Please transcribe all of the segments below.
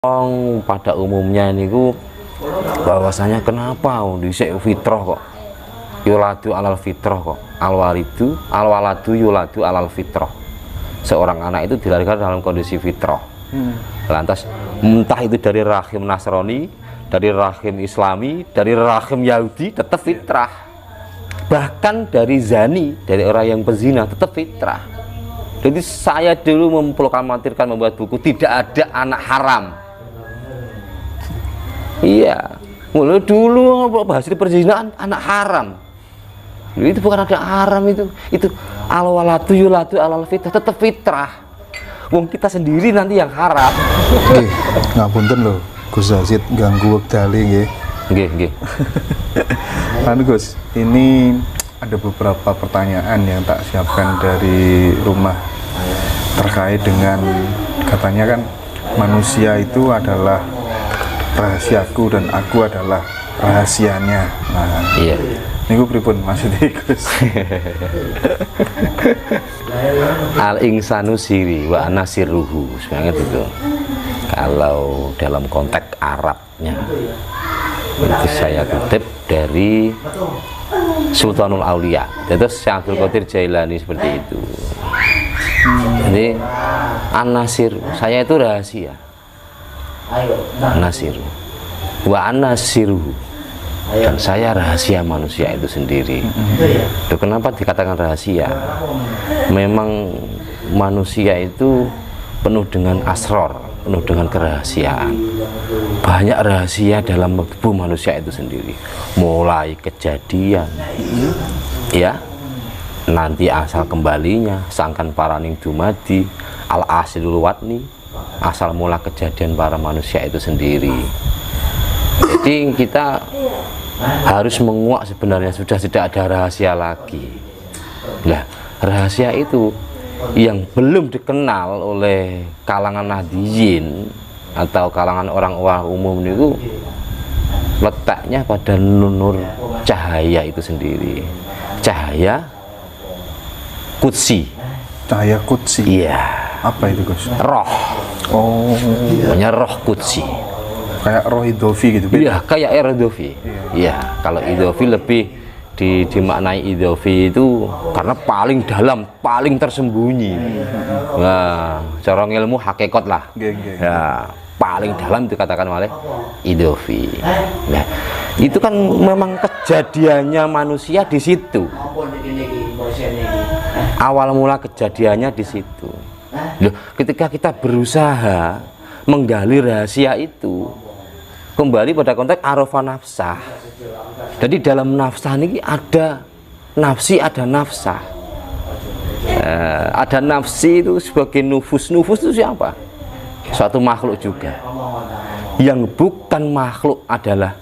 pada umumnya niku bahwasanya kenapa dhisik fitrah kok yuladu alal fitrah kok alwaladu yuladu alal fitrah. Seorang anak itu dilahirkan dalam kondisi fitrah. Lantas entah itu dari rahim Nasrani, dari rahim Islami, dari rahim Yahudi, tetap fitrah. Bahkan dari zani, dari orang yang pezina, tetap fitrah. Jadi saya dulu memproklamatirkan membuat buku tidak ada anak haram. Iya, mulai dulu bahas perzinahan anak haram. Itu bukan ada haram itu alwalatu yulatu alal fitrah, tetap fitrah. Wong kita sendiri nanti yang haram. Nggih, ngapunten lho, Gus Yazid ganggu wektale nggih. Nggih. Anu Gus, ini ada beberapa pertanyaan yang tak siapkan dari rumah terkait dengan katanya kan manusia itu adalah rahasiaku dan aku adalah rahasianya. Nah, iya. Niku pripun maksudnya Gus? Al insanu siri wa ana sirruhu, sebenarnya itu. Kalau dalam konteks Arabnya itu saya kutip dari Sultanul Aulia, itu Syekh Abdul Qadir Jailani seperti itu. Jadi an-nasir, saya itu rahasia. An-nasir wa an-nasiruhu, dan saya rahasia manusia itu sendiri. Loh, kenapa dikatakan rahasia? Memang manusia itu penuh dengan asror, penuh dengan kerahasiaan. Banyak rahasia dalam tubuh manusia itu sendiri, mulai kejadian ya, nanti asal kembalinya, sangkan paraning dumadi, al asilul watni, asal mula kejadian para manusia itu sendiri. Jadi kita harus menguak sebenarnya sudah tidak ada rahasia lagi. Nah, rahasia itu yang belum dikenal oleh kalangan nahdiyin atau kalangan orang-orang umum itu letaknya pada nur cahaya itu sendiri, cahaya qudsi. Cahaya qudsi. Iya. Apa itu Gus? Roh. Oh, Namanya roh qudsi. kayak roh idofi gitu. Iya, kayak roh idofi. Iya, kalau idofi lebih dimaknai idofi itu karena paling dalam, paling tersembunyi. Nah, cara ilmu hakikat lah. Ya, paling dalam itu katakan oleh idofi. Nah, itu kan memang kejadiannya manusia di situ. Awal mula kejadiannya di situ. Loh, ketika kita berusaha menggali rahasia itu, kembali pada konteks arafah nafsah. Jadi dalam nafsah ini ada nafsi, ada nafsah. Ada nafsi itu sebagai nufus. Nufus itu siapa? Suatu makhluk juga. Yang bukan makhluk adalah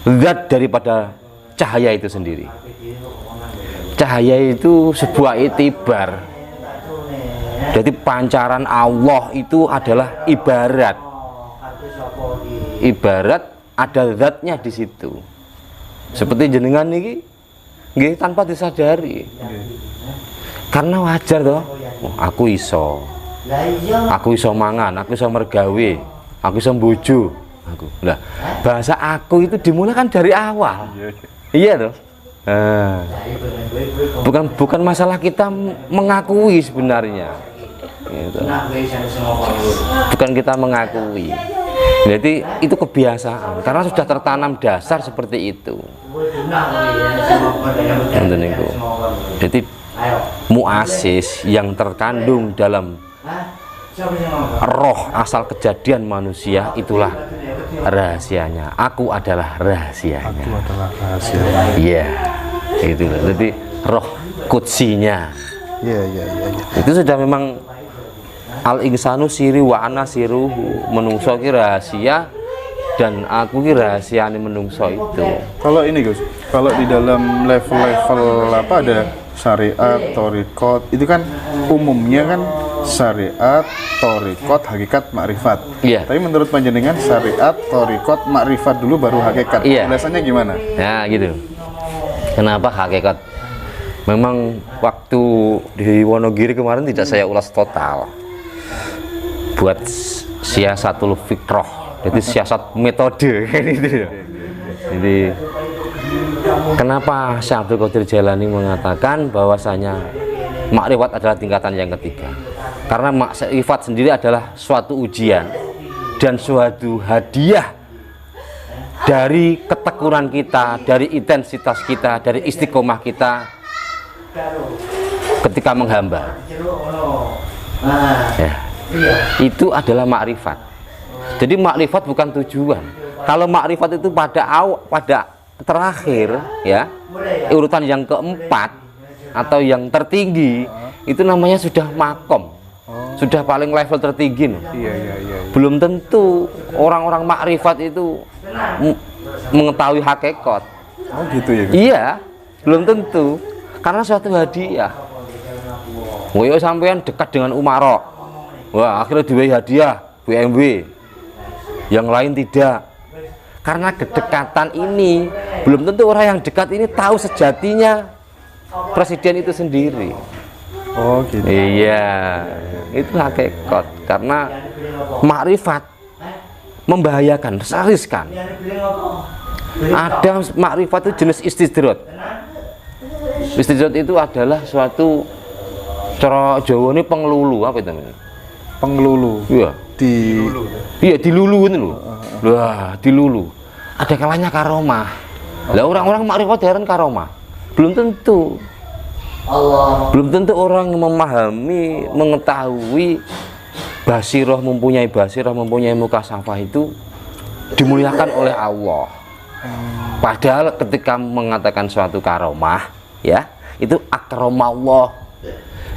zat daripada cahaya itu sendiri. Cahaya itu sebuah itibar. Jadi pancaran Allah itu adalah ibarat. Ibarat ada zatnya di situ. Seperti jenengan niki nggih tanpa disadari. Karena wajar toh. Oh, aku iso mangan, aku iso mergawe, aku iso mbojo. Lah, bahasa aku itu dimulai kan dari awal. Iya toh. Bukan masalah kita mengakui sebenarnya. Gitu. Bukan kita mengakui. Jadi itu kebiasaan karena sudah tertanam dasar seperti itu. Jadi muasis yang terkandung dalam roh asal kejadian manusia itulah rahasianya. Aku adalah rahasianya. Aku adalah rahasianya. Iya, itu. Jadi roh kutsinya. Iya. Itu sudah memang al insanu siri wa ana siruhu, menungso ki rahasia dan aku ki rahasiane menungso itu. Kalau ini Gus, kalau di dalam level-level apa ada syariat, thariqat, itu kan umumnya kan syariat, thariqat, hakikat, makrifat. Iya. Tapi menurut panjenengan syariat, thariqat, makrifat dulu baru hakikat. Iya. Biasanya gimana? Nah, gitu. Kenapa hakikat? Memang waktu di Wonogiri kemarin tidak saya ulas total. Buat siasatul fikroh, jadi siasat metode gitu. Jadi kenapa Syekh Abdul Qadir Jailani mengatakan bahwasanya makrifat adalah tingkatan yang ketiga? Karena makrifat sendiri adalah suatu ujian dan suatu hadiah dari ketekunan kita, dari intensitas kita, dari istiqomah kita ketika menghamba. Ya, itu adalah makrifat. Jadi makrifat bukan tujuan. Kalau makrifat itu pada terakhir, ya, urutan yang keempat atau yang tertinggi, itu namanya sudah makom, sudah paling level tertinggi. Iya. Belum tentu orang-orang makrifat itu mengetahui hakikat. Oh gitu ya. Iya, belum tentu, karena suatu hadiah. Woyo sampean dekat dengan Umaro, wah akhirnya diberi hadiah BMW, yang lain tidak. Karena kedekatan ini belum tentu orang yang dekat ini tahu sejatinya presiden itu sendiri. Oh gitu. Iya, itu hakikat. Karena makrifat membahayakan, riskan. Ada makrifat itu jenis istidrot. Istidrot itu adalah suatu cara Jawa ini pengelulu, apa itu namanya? Pengelulu. Iya. Iya, dilulu itu loh. Wah, dilulu. Ada kalanya karomah. Lah orang-orang makrifat heran karomah. Belum tentu. Belum tentu orang memahami, mengetahui basirah, mempunyai mukasafah itu dimuliakan oleh Allah. Padahal ketika mengatakan suatu karomah, ya, itu akramallah,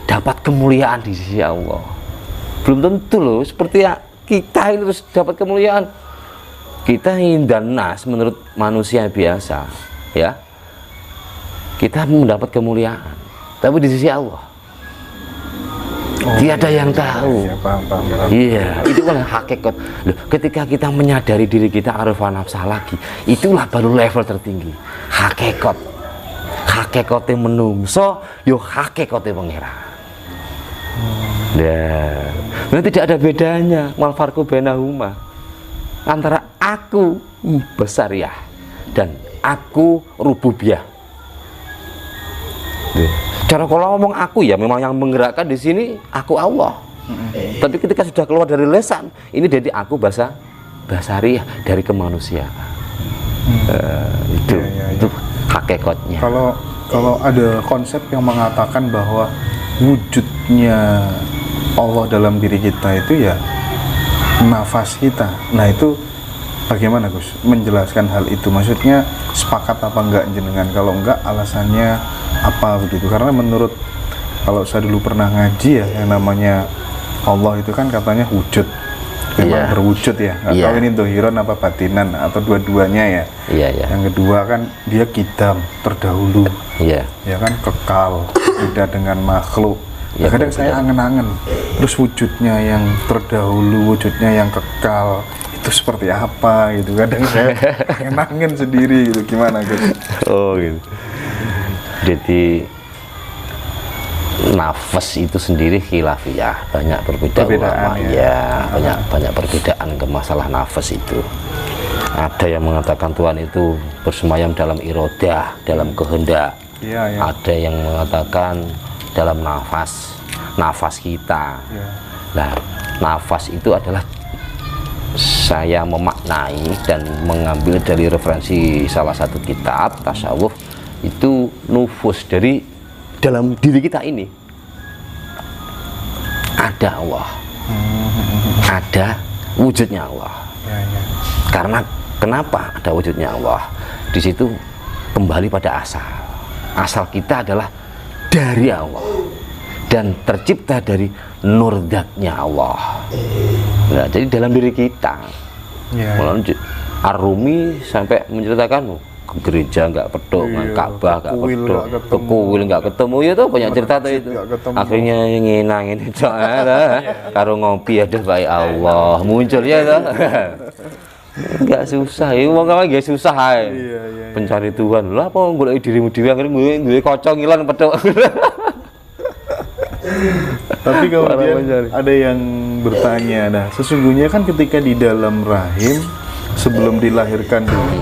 dapat kemuliaan di sisi Allah. Belum tentu loh, seperti kita ini terus dapat kemuliaan. Kita indan nas, menurut manusia biasa, ya, kita mendapat kemuliaan, tapi di sisi Allah tiada yang tahu. Iya, itu kan hakikat. Loh, ketika kita menyadari diri kita arifan nafsah lagi, itulah baru level tertinggi. Hakikat, hakikatnya menungso, yo hakikatnya pangeran. Nah, tidak ada bedanya mal farqu bainahuma, antara aku besariyah dan aku rububiyah. Cara kalau ngomong aku, ya memang yang menggerakkan di sini aku Allah. Tapi ketika sudah keluar dari lesan, ini jadi aku basariyah, dari kemanusiaan. Itu hakikatnya. Kalau ada konsep yang mengatakan bahwa wujudnya Allah dalam diri kita itu ya nafas kita. Nah itu bagaimana Gus menjelaskan hal itu? Maksudnya sepakat apa enggak jenengan? Kalau enggak alasannya apa begitu? Karena menurut, kalau saya dulu pernah ngaji ya, yang namanya Allah itu kan katanya wujud, memang berwujud ya. Nggak tahu ini dohiron apa batinan atau dua-duanya ya. Yang kedua kan dia kidam, terdahulu, ya kan, kekal, beda dengan makhluk. Kadang saya angen-angen, terus wujudnya yang terdahulu, wujudnya yang kekal, itu seperti apa gitu. Kadang saya angen-angen sendiri gitu. Gimana Gus? Oh gitu. Jadi nafas itu sendiri khilafiyah, banyak perbedaan ulama, ya. Banyak perbedaan ke masalah nafas itu. Ada yang mengatakan Tuhan itu bersemayam dalam irodah, dalam kehendak. Ada yang mengatakan dalam nafas kita. Nah, nafas itu adalah, saya memaknai dan mengambil dari referensi salah satu kitab tasawuf, itu nufus, dari dalam diri kita ini ada Allah, ada wujudnya Allah. Karena kenapa ada wujudnya Allah? Di situ kembali pada asal kita adalah dari Allah dan tercipta dari nur zatnya Allah. Nah, jadi dalam diri kita. Ar-Rumi sampai menceritakan ke gereja nggak pedok, Ka'bah nggak pedok, ke kuil nggak ketemu, ya tuh banyak cerita tuh itu. Akhirnya nginangin itu karo ngopi, ada baik Allah muncul ya tuh. Nggak susah, ya mau nggak susah ya. Pencari Tuhan lah, apa golek dirimu dewi, akhirnya gue kocok ngilan pedok. Tapi kemudian ada yang bertanya, nah sesungguhnya kan ketika di dalam rahim sebelum dilahirkan dulu